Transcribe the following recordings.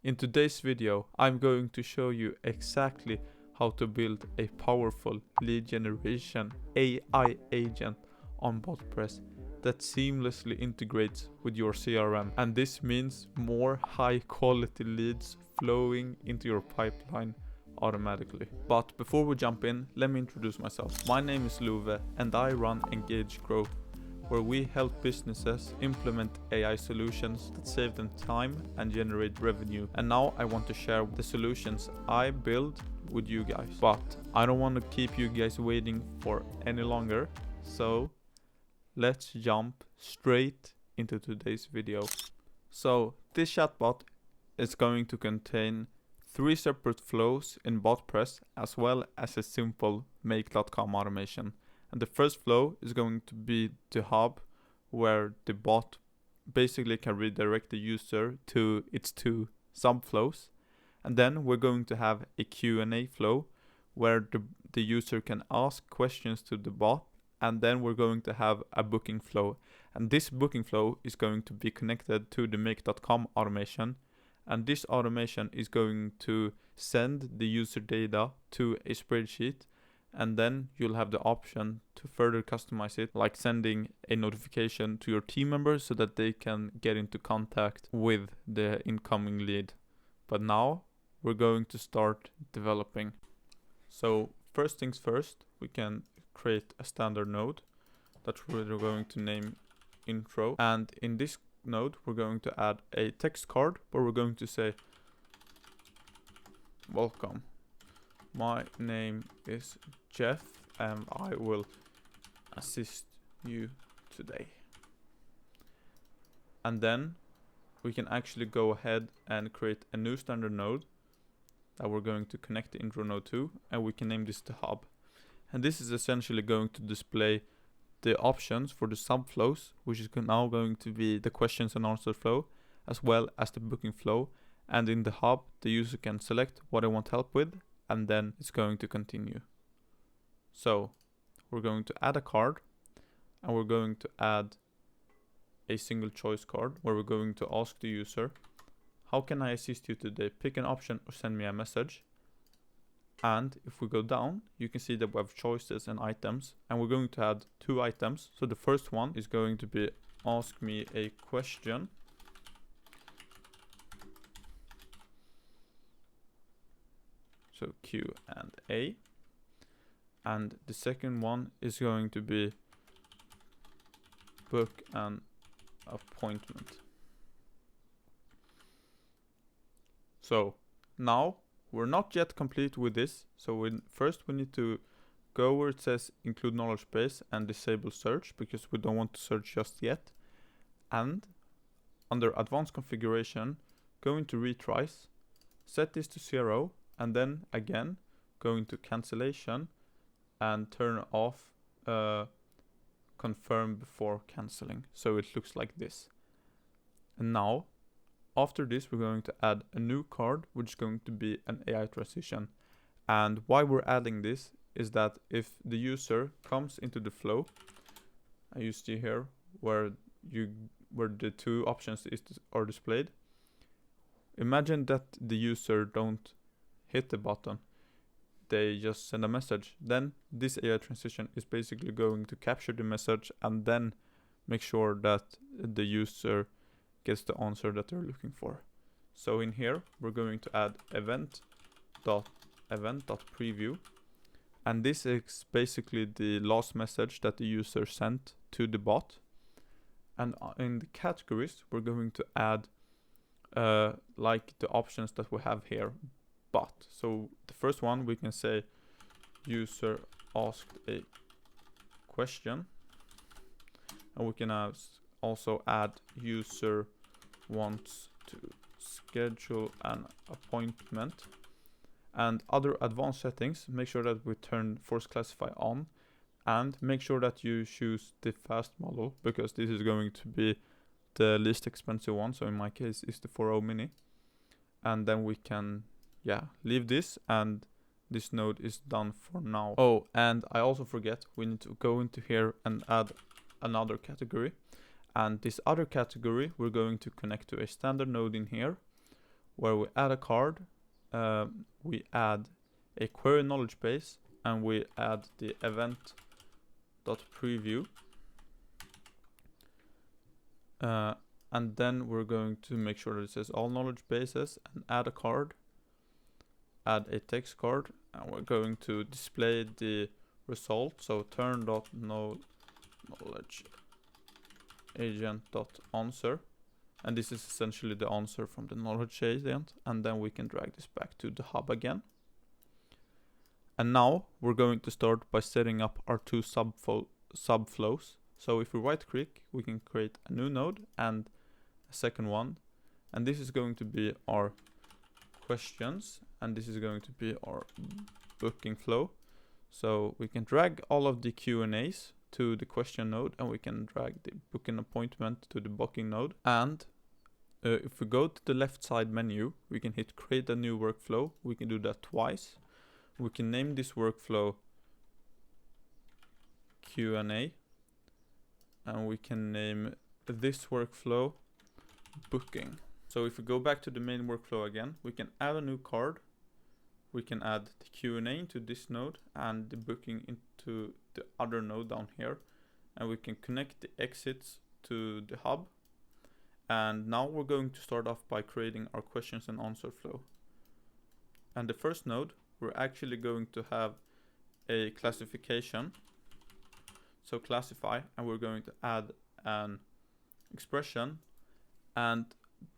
In today's video, I'm going to show you exactly how to build a powerful lead generation AI agent on Botpress that seamlessly integrates with your CRM. And this means more high quality leads flowing into your pipeline automatically. But before we jump in, let me introduce myself. My name is Lowe and I run Engage Grow, where we help businesses implement AI solutions that save them time and generate revenue. And now I want to share the solutions I build with you guys. But I don't want to keep you guys waiting for any longer, so let's jump straight into today's video. So this chatbot is going to contain 3 separate flows in Botpress as well as a simple make.com automation. And the first flow is going to be the hub, where the bot basically can redirect the user to its 2 subflows. And then we're going to have a Q&A flow where the user can ask questions to the bot. And then we're going to have a booking flow. And this booking flow is going to be connected to the make.com automation. And this automation is going to send the user data to a spreadsheet. And then you'll have the option to further customize it, like sending a notification to your team members so that they can get into contact with the incoming lead. But now we're going to start developing. So first things first, we can create a standard node that we're going to name intro. And in this node, we're going to add a text card where we're going to say, welcome. My name is Jeff and I will assist you today. And then we can actually go ahead and create a new standard node that we're going to connect the intro node to, and we can name this the hub. And this is essentially going to display the options for the subflows, which is now going to be the questions and answer flow as well as the booking flow. And in the hub, the user can select what they want help with, and then it's going to continue. So we're going to add a card, and we're going to add a single choice card where we're going to ask the user, how can I assist you today? Pick an option or send me a message. And if we go down, you can see that we have choices and items, and we're going to add 2 items. So the first one is going to be ask me a question. So Q&A. And the second one is going to be book an appointment. So now we're not yet complete with this. So first we need to go where it says include knowledge base and disable search, because we don't want to search just yet. And under advanced configuration, go into retries, set this to 0. And then again, go into cancellation and turn off confirm before canceling. So it looks like this. And now, after this, we're going to add a new card, which is going to be an AI transition. And why we're adding this is that if the user comes into the flow, you see here where the 2 options are displayed. Imagine that the user don't hit the button, they just send a message. Then this AI transition is basically going to capture the message and then make sure that the user gets the answer that they're looking for. So in here, we're going to add event.preview. And this is basically the last message that the user sent to the bot. And in the categories, we're going to add like the options that we have here. But so the first one, we can say user asked a question, and we can also add user wants to schedule an appointment. And other advanced settings, make sure that we turn force classify on, and make sure that you choose the fast model, because this is going to be the least expensive one. So in my case, it's the 4.0 mini. And then we can leave this, and this node is done for now. Oh, and I also forget, we need to go into here and add another category. And this other category, we're going to connect to a standard node in here, where we add a card, we add a query knowledge base, and we add the event.preview. And then we're going to make sure that it says all knowledge bases and add a card, add a text card, and we're going to display the result. So turn.knowledge agent.answer, and this is essentially the answer from the knowledge agent, and then we can drag this back to the hub again. And now we're going to start by setting up our two subflows. So if we right click, we can create a new node and a second one, and this is going to be our questions, and this is going to be our booking flow. So we can drag all of the Q&As to the question node, and we can drag the booking appointment to the booking node. And if we go to the left side menu, we can hit create a new workflow. We can do that twice. We can name this workflow Q&A, and we can name this workflow booking. So if we go back to the main workflow again, we can add a new card. We can add the Q&A into this node and the booking into the other node down here. And we can connect the exits to the hub. And now we're going to start off by creating our questions and answer flow. And the first node, we're actually going to have a classification. So classify, and we're going to add an expression. And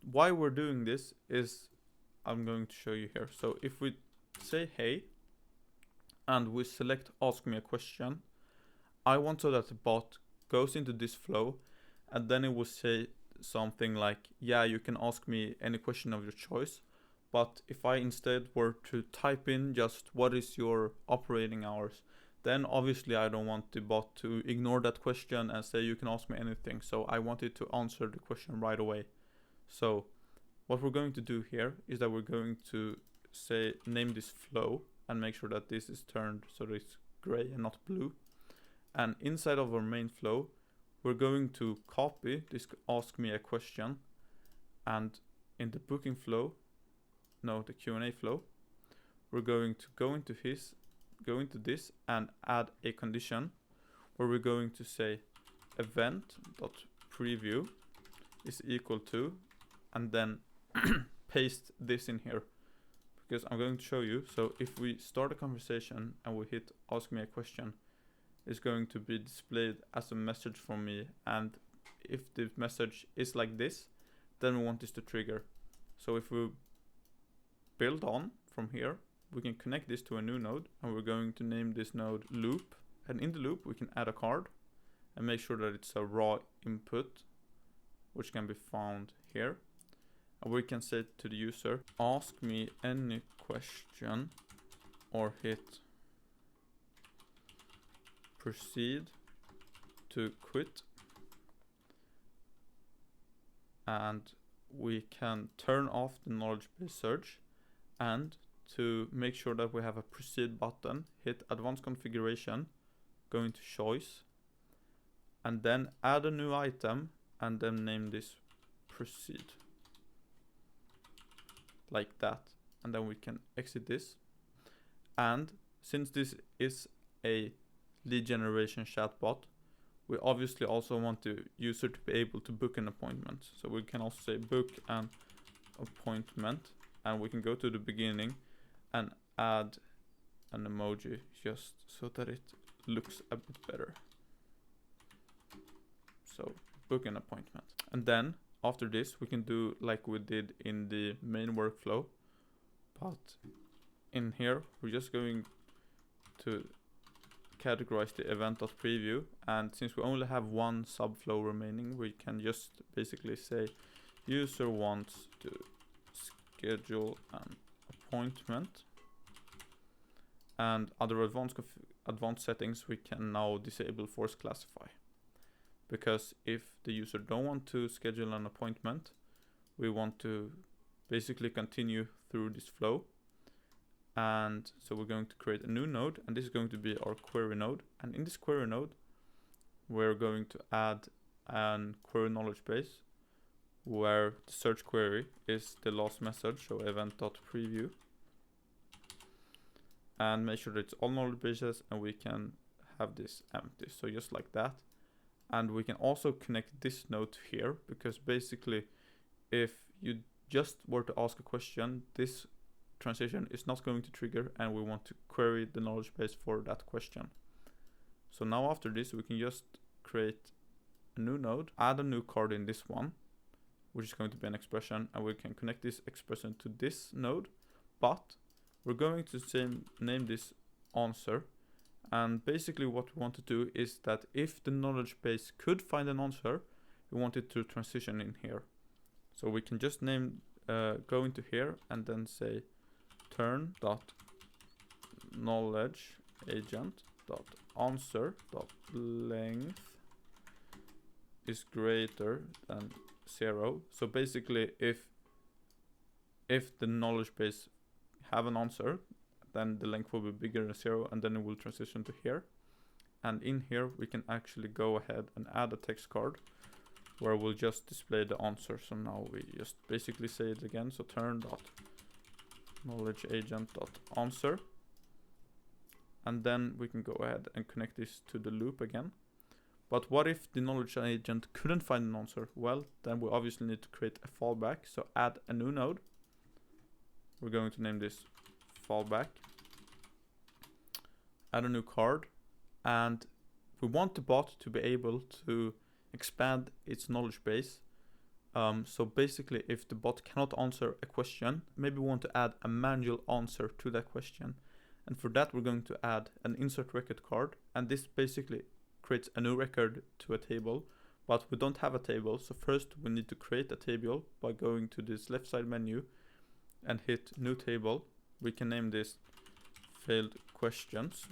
why we're doing this is I'm going to show you here. So if we say hey, and we select ask me a question, I want so that the bot goes into this flow, and then it will say something like, yeah, you can ask me any question of your choice. But if I instead were to type in just what is your operating hours, then obviously I don't want the bot to ignore that question and say you can ask me anything. So I want it to answer the question right away. So what we're going to do here is that we're going to say name this flow and make sure that this is turned so that it's gray and not blue. And inside of our main flow, we're going to copy this ask me a question, and in the booking flow, the Q&A flow, we're going to go into this and add a condition where we're going to say event.preview is equal to, and then paste this in here, because I'm going to show you. So if we start a conversation and we hit ask me a question, it's going to be displayed as a message from me, and if the message is like this, then we want this to trigger. So if we build on from here, we can connect this to a new node, and we're going to name this node loop, and in the loop we can add a card and make sure that it's a raw input, which can be found here. And we can say to the user, ask me any question, or hit proceed to quit. And we can turn off the knowledge base search, and to make sure that we have a proceed button, hit advanced configuration, go into choice, and then add a new item, and then name this proceed, like that. And then we can exit this. And since this is a lead generation chatbot, we obviously also want the user to be able to book an appointment. So we can also say book an appointment, and we can go to the beginning and add an emoji just so that it looks a bit better. So book an appointment. And then after this, we can do like we did in the main workflow, but in here, we're just going to categorize the event.preview, and since we only have one subflow remaining, we can just basically say user wants to schedule an appointment, and other advanced settings we can now disable force classify, because if the user don't want to schedule an appointment, we want to basically continue through this flow. And so we're going to create a new node, and this is going to be our query node. And in this query node, we're going to add an query knowledge base where the search query is the last message, so event.preview. And make sure that it's all knowledge bases, and we can have this empty, so just like that. And we can also connect this node here, because basically if you just were to ask a question, this transition is not going to trigger, and we want to query the knowledge base for that question. So now after this, we can just create a new node, add a new card in this one, which is going to be an expression, and we can connect this expression to this node, but we're going to name this answer. And basically what we want to do is that if the knowledge base could find an answer, we want it to transition in here. So we can just name, go into here and then say turn dot knowledge agent dot answer dot length is greater than 0. So basically if the knowledge base have an answer, then the length will be bigger than 0, and then it will transition to here. And in here we can actually go ahead and add a text card where we'll just display the answer. So now we just basically say it again. So turn dot knowledge agent dot answer, and then we can go ahead and connect this to the loop again. But what if the knowledge agent couldn't find an answer? Well, then we obviously need to create a fallback. So add a new node. We're going to name this fallback. Add a new card, and we want the bot to be able to expand its knowledge base. So basically if the bot cannot answer a question, maybe we want to add a manual answer to that question. And for that we're going to add an insert record card, and this basically creates a new record to a table, but we don't have a table. So first we need to create a table by going to this left side menu and hit new table. We can name this failed questions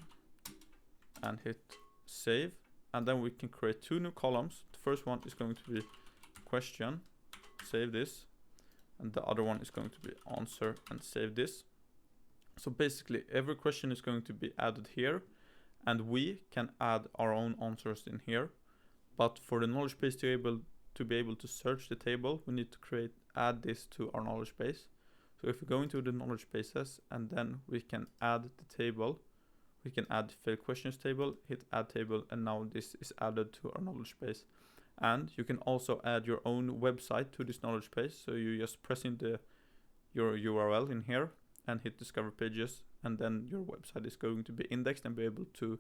and hit save, and then we can create 2 new columns. The first one is going to be question, save this, and the other one is going to be answer and save this. So basically every question is going to be added here, and we can add our own answers in here. But for the knowledge base to be able to search the table, we need to add this to our knowledge base. So if we go into the knowledge bases, and then we can add the table, we can add failed questions table, hit add table, and now this is added to our knowledge base. And you can also add your own website to this knowledge base. So you just press in your URL in here and hit discover pages, and then your website is going to be indexed and be able to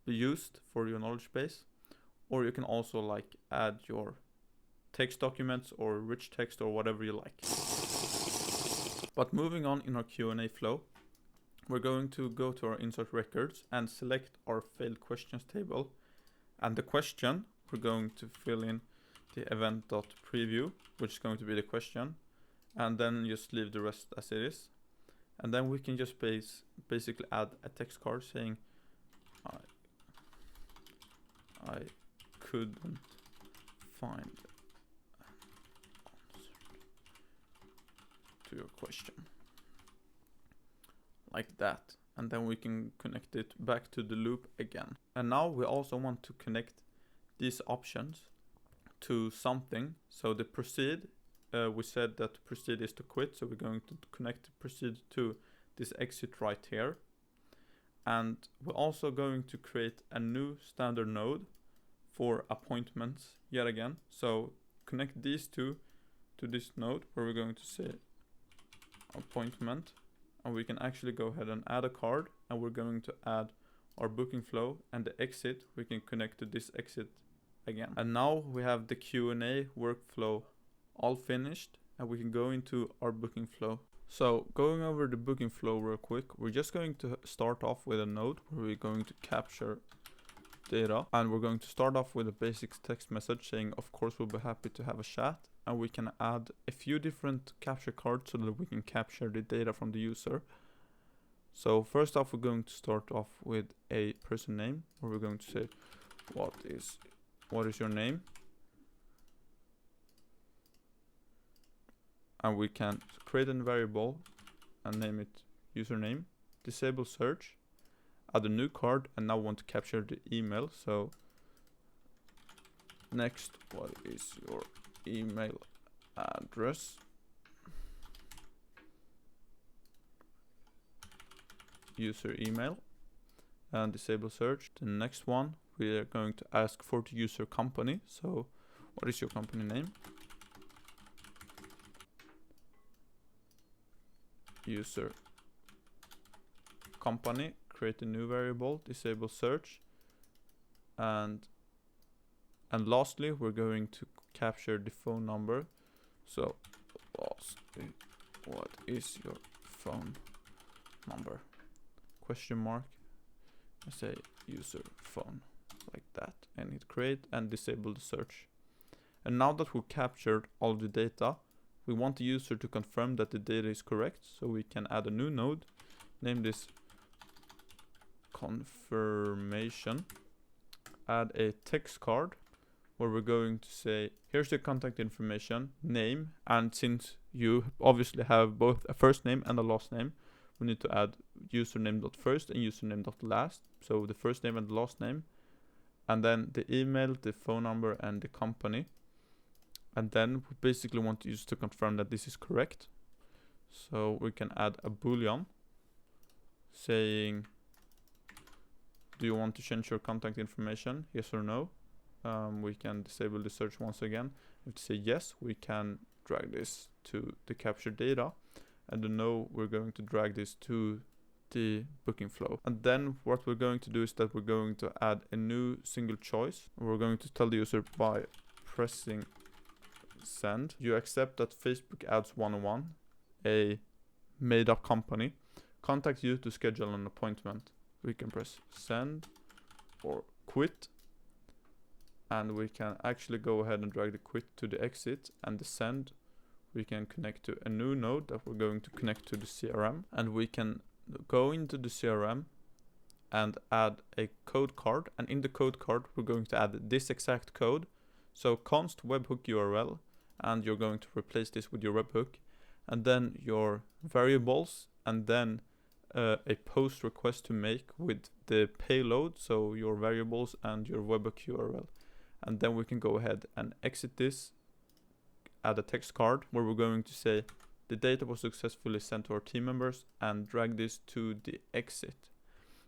be used for your knowledge base. Or you can also like add your text documents or rich text or whatever you like. But moving on in our Q&A flow, we're going to go to our insert records and select our failed questions table. And the question, we're going to fill in the event.preview, which is going to be the question, and then just leave the rest as it is. And then we can just basically add a text card saying I couldn't find an answer to your question, like that. And then we can connect it back to the loop again. And now we also want to connect these options to something. So the proceed, we said that proceed is to quit, so we're going to connect proceed to this exit right here. And we're also going to create a new standard node for appointments yet again. So connect these two to this node where we're going to say appointment, and we can actually go ahead and add a card, and we're going to add our booking flow, and the exit we can connect to this exit again. And now we have the Q&A workflow all finished, and we can go into our booking flow. So going over the booking flow real quick, we're just going to start off with a node where we're going to capture data, and we're going to start off with a basic text message saying of course we'll be happy to have a chat, and we can add a few different capture cards so that we can capture the data from the user. So first off, we're going to start off with a person name where we're going to say what is your name, and we can create a variable and name it username, disable search, add a new card, and now want to capture the email. So next, what is your email address, user email, and disable search. The next one, we are going to ask for the user company. So what is your company name? User company, create a new variable, disable search, and lastly we're going to capture the phone number. So what is your phone number? Question mark. I say user phone, like that, and hit create and disable the search. And now that we've captured all the data, we want the user to confirm that the data is correct, so we can add a new node, name this confirmation, add a text card where we're going to say, here's the contact information, name, and since you obviously have both a first name and a last name, we need to add username.first and username.last. So the first name and the last name, and then the email, the phone number, and the company. And then we basically want the user to confirm that this is correct. So we can add a boolean saying, do you want to change your contact information? Yes or no? We can disable the search once again. If we say yes, we can drag this to the captured data. And the no, we're going to drag this to the booking flow. And then what we're going to do is that we're going to add a new single choice. We're going to tell the user by pressing send, you accept that Facebook Ads 101, a made up company, contact you to schedule an appointment. We can press send or quit, and we can actually go ahead and drag the quit to the exit, and the send we can connect to a new node that we're going to connect to the CRM, and we can go into the CRM and add a code card, and in the code card we're going to add this exact code. So const webhook URL, and you're going to replace this with your webhook, and then your variables, and then a post request to make with the payload, so your variables and your webhook URL. And then we can go ahead and exit this, add a text card where we're going to say the data was successfully sent to our team members, and drag this to the exit.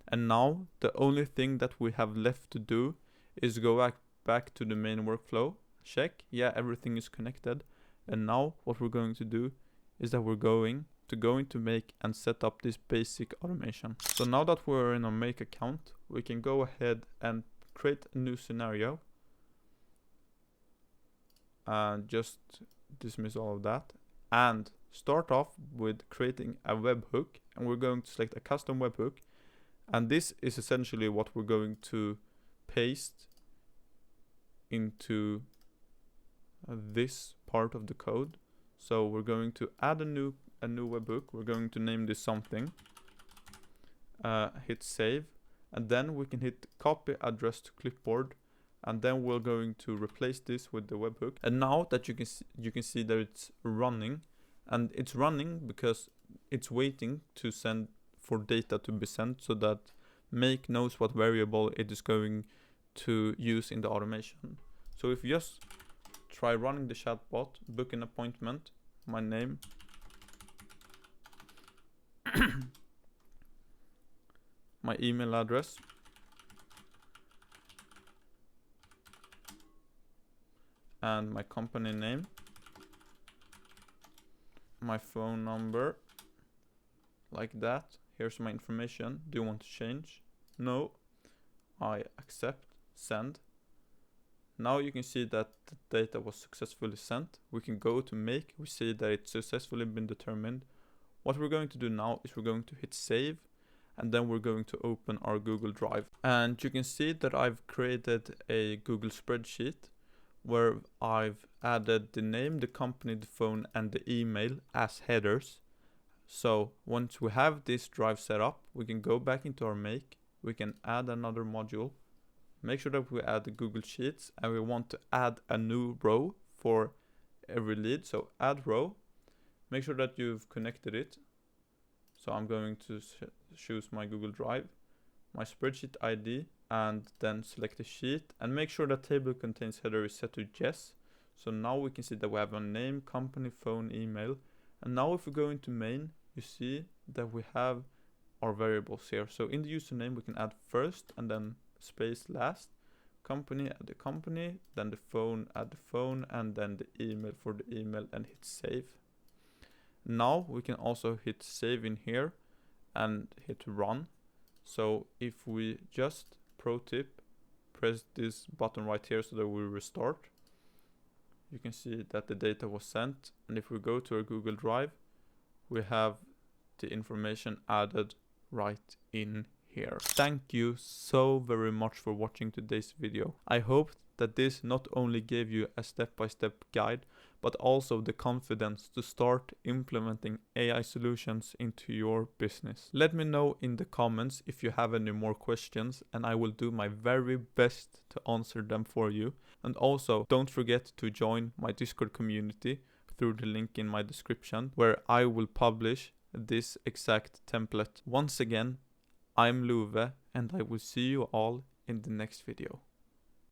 And now the only thing that we have left to do is go back to the main workflow, check, yeah, everything is connected. And now what we're going to do is that we're going to make and set up this basic automation. So now that we're in our make account, we can go ahead and create a new scenario and just dismiss all of that, and start off with creating a webhook. And we're going to select a custom webhook, and this is essentially what we're going to paste into this part of the code. So we're going to add a new webhook. We're going to name this something, hit save, and then we can hit copy address to clipboard, and then we're going to replace this with the webhook. And now that you can see that it's running, and it's running because it's waiting to send for data to be sent, so that make knows what variable it is going to use in the automation. So if you just try running the chatbot, book an appointment, my name, my email address, and my company name, my phone number, like that. Here's my information. Do you want to change? No. I accept, send. Now you can see that the data was successfully sent. We can go to make, we see that it's successfully been determined. What we're going to do now is we're going to hit save, and then we're going to open our Google Drive. And you can see that I've created a Google spreadsheet where I've added the name, the company, the phone, and the email as headers. So once we have this drive set up, we can go back into our make, we can add another module, make sure that we add the Google Sheets, and we want to add a new row for every lead. So add row, make sure that you've connected it. So I'm going to choose my Google Drive, my spreadsheet ID, and then select the sheet, and make sure that table contains header is set to yes. So now we can see that we have a name, company, phone, email. And now if we go into main, you see that we have our variables here. So in the username we can add first and then space last, company add the company, then the phone add the phone, and then the email for the email, and hit save. Now we can also hit save in here and hit run. So if we just, pro tip, press this button right here so that we restart, you can see that the data was sent. And if we go to our Google Drive, we have the information added right in here. Thank you so very much for watching today's video. I hope that this not only gave you a step-by-step guide, but also the confidence to start implementing AI solutions into your business. Let me know in the comments if you have any more questions, and I will do my very best to answer them for you. And also, don't forget to join my Discord community through the link in my description, where I will publish this exact template. Once again, I'm Lowe, and I will see you all in the next video.